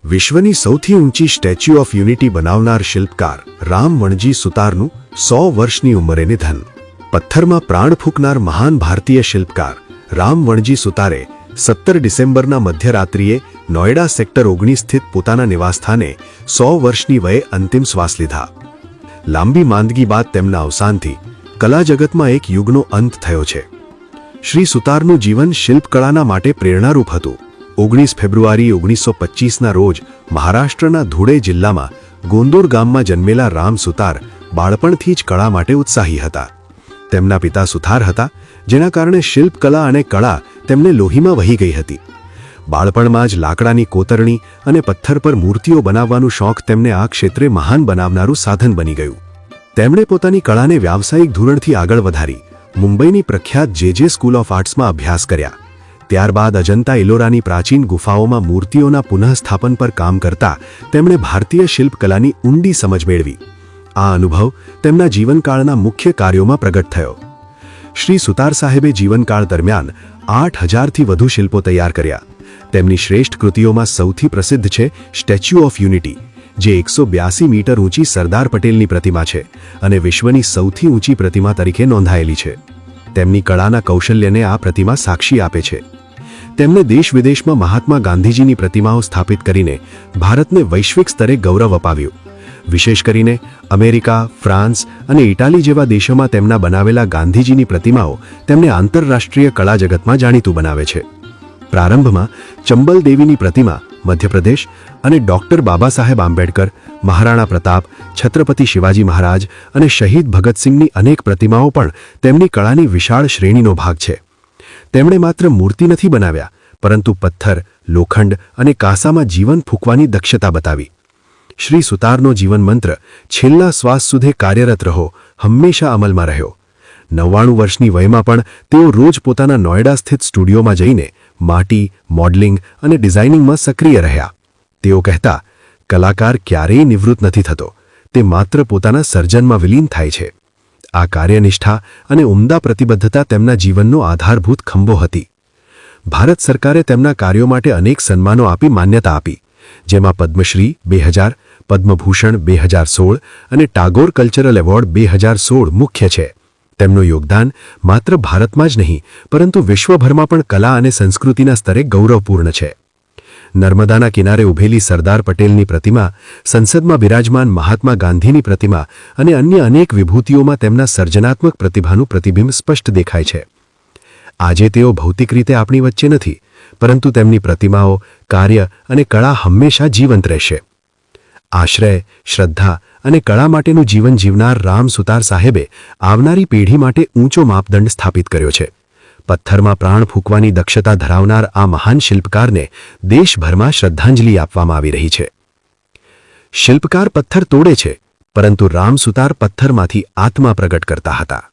વિશ્વની સૌથી ઊંચી સ્ટેચ્યુ ઓફ યુનિટી બનાવનાર શિલ્પકાર રામ વણજી સુતારનું 100 વર્ષની ઉંમરે નિધન. પથ્થરમાં પ્રાણ ફૂંકનાર મહાન ભારતીય શિલ્પકાર રામ વણજી સુતારે 17 ડિસેમ્બરના મધ્યરાત્રિએ નોઈડા સેક્ટર 19 સ્થિત પોતાના નિવાસસ્થાને 100 વર્ષની વયે અંતિમ શ્વાસ લીધા. લાંબી માંદગી બાદ તેમના અવસાનથી કલા જગતમાં એક યુગનો અંત થયો છે. શ્રી સુતારનું જીવન શિલ્પકળાના માટે પ્રેરણારૂપ હતું. 19 ફેબ્રુઆરી 1925ના રોજ મહારાષ્ટ્રના ધુળે જિલ્લામાં ગોંદોર ગામમાં જન્મેલા રામ સુતાર બાળપણથી જ કળા માટે ઉત્સાહી હતા. તેમના પિતા સુથાર હતા, જેના કારણે શિલ્પકલા અને કળા તેમને લોહીમાં વહી ગઈ હતી. બાળપણમાં જ લાકડાની કોતરણી અને પથ્થર પર મૂર્તિઓ બનાવવાનું શોખ તેમને આ ક્ષેત્રે મહાન બનાવનારું સાધન બની ગયું. તેમણે પોતાની કળાને વ્યાવસાયિક ધોરણથી આગળ વધારી મુંબઈની પ્રખ્યાત જે સ્કૂલ ઓફ આર્ટ્સમાં અભ્યાસ કર્યા. ત્યારબાદ અજંતા ઇલોરાની પ્રાચીન ગુફાઓમાં મૂર્તિઓના પુનઃસ્થાપન પર કામ કરતા તેમણે ભારતીય શિલ્પકલાની ઊંડી સમજ મેળવી. આ અનુભવ તેમના જીવનકાળના મુખ્ય કાર્યોમાં પ્રગટ થયો. શ્રી સુતાર સાહેબે જીવનકાળ દરમિયાન 8000થી વધુ શિલ્પો તૈયાર કર્યા. તેમની શ્રેષ્ઠ કૃતિઓમાં સૌથી પ્રસિદ્ધ છે સ્ટેચ્યુ ઓફ યુનિટી, જે 182 મીટર ઊંચી સરદાર પટેલની પ્રતિમા છે અને વિશ્વની સૌથી ઊંચી પ્રતિમા તરીકે નોંધાયેલી છે. તેમની કળાના કૌશલ્યને આ પ્રતિમા સાક્ષી આપે છે. તેમણે દેશ વિદેશમાં મહાત્મા ગાંધીજીની પ્રતિમાઓ સ્થાપિત કરીને ભારતને વૈશ્વિક સ્તરે ગૌરવ અપાવ્યું. વિશેષ કરીને અમેરિકા, ફ્રાન્સ અને ઇટાલી જેવા દેશોમાં તેમના બનાવેલા ગાંધીજીની પ્રતિમાઓ તેમને આંતરરાષ્ટ્રીય કળા જગતમાં જાણીતું બનાવે છે. પ્રારંભમાં ચંબલ દેવીની પ્રતિમા મધ્યપ્રદેશ અને ડૉક્ટર બાબા સાહેબ આંબેડકર, મહારાણા પ્રતાપ, છત્રપતિ શિવાજી મહારાજ અને શહીદ ભગતસિંહની અનેક પ્રતિમાઓ પણ તેમની કળાની વિશાળ શ્રેણીનો ભાગ છે. તેમણે માત્ર મૂર્તિ નથી બનાવ્યા, પરંતુ પથ્થર, લોખંડ અને કાંસામાં જીવન ફૂંકવાની દક્ષતા બતાવી. શ્રી સુતારનો જીવન મંત્ર છેલ્લા શ્વાસ સુધી કાર્યરત રહો હંમેશા અમલમાં રહ્યો. 99 વર્ષની વયમાં પણ તેઓ રોજ પોતાના નોઈડા સ્થિત સ્ટુડિયોમાં જઈને માટી, મોડલિંગ અને ડિઝાઇનિંગમાં સક્રિય રહ્યા. તેઓ કહેતા, કલાકાર ક્યારેય નિવૃત્ત નથી થતો, તે માત્ર પોતાના સર્જનમાં વિલીન થાય છે. આ કાર્યનિષ્ઠા અને ઉમદા પ્રતિબદ્ધતા તેમના જીવનનો આધારભૂત ખંભો હતી. ભારત સરકારે તેમના કાર્યો માટે અનેક સન્માનો આપી માન્યતા આપી, જેમાં પદ્મશ્રી 2000, પદ્મભૂષણ 2016 અને ટાગોર કલ્ચરલ એવોર્ડ 2016 મુખ્ય છે. તેમનું યોગદાન માત્ર ભારતમાં જ નહીં, પરંતુ વિશ્વભરમાં પણ કલા અને સંસ્કૃતિના સ્તરે ગૌરવપૂર્ણ છે. નર્મદાના કિનારે ઊભેલી સરદાર પટેલની પ્રતિમા, સંસદમાં બિરાજમાન મહાત્મા ગાંધીની પ્રતિમા અને અન્ય અનેક વિભૂતિઓમાં તેમના સર્જનાત્મક પ્રતિભાનું પ્રતિબિંબ સ્પષ્ટ દેખાય છે. આજે તેઓ ભૌતિક રીતે આપણી વચ્ચે નથી, પરંતુ તેમની પ્રતિમાઓ, કાર્ય અને કળા હંમેશા જીવંત રહેશે. આશ્રય, શ્રદ્ધા અને કળા માટેનું જીવન જીવનાર રામ સુતાર સાહેબે આવનારી પેઢી માટે ઊંચો માપદંડ સ્થાપિત કર્યો છે. પથ્થરમાં પ્રાણ ફૂંકવાની દક્ષતા ધરાવનાર આ મહાન શિલ્પકારને દેશભરમાં શ્રદ્ધાંજલિ આપવામાં આવી રહી છે. શિલ્પકાર પથ્થર તોડે છે, પરંતુ રામ સુતાર પથ્થરમાંથી આત્મા પ્રગટ કરતા હતા.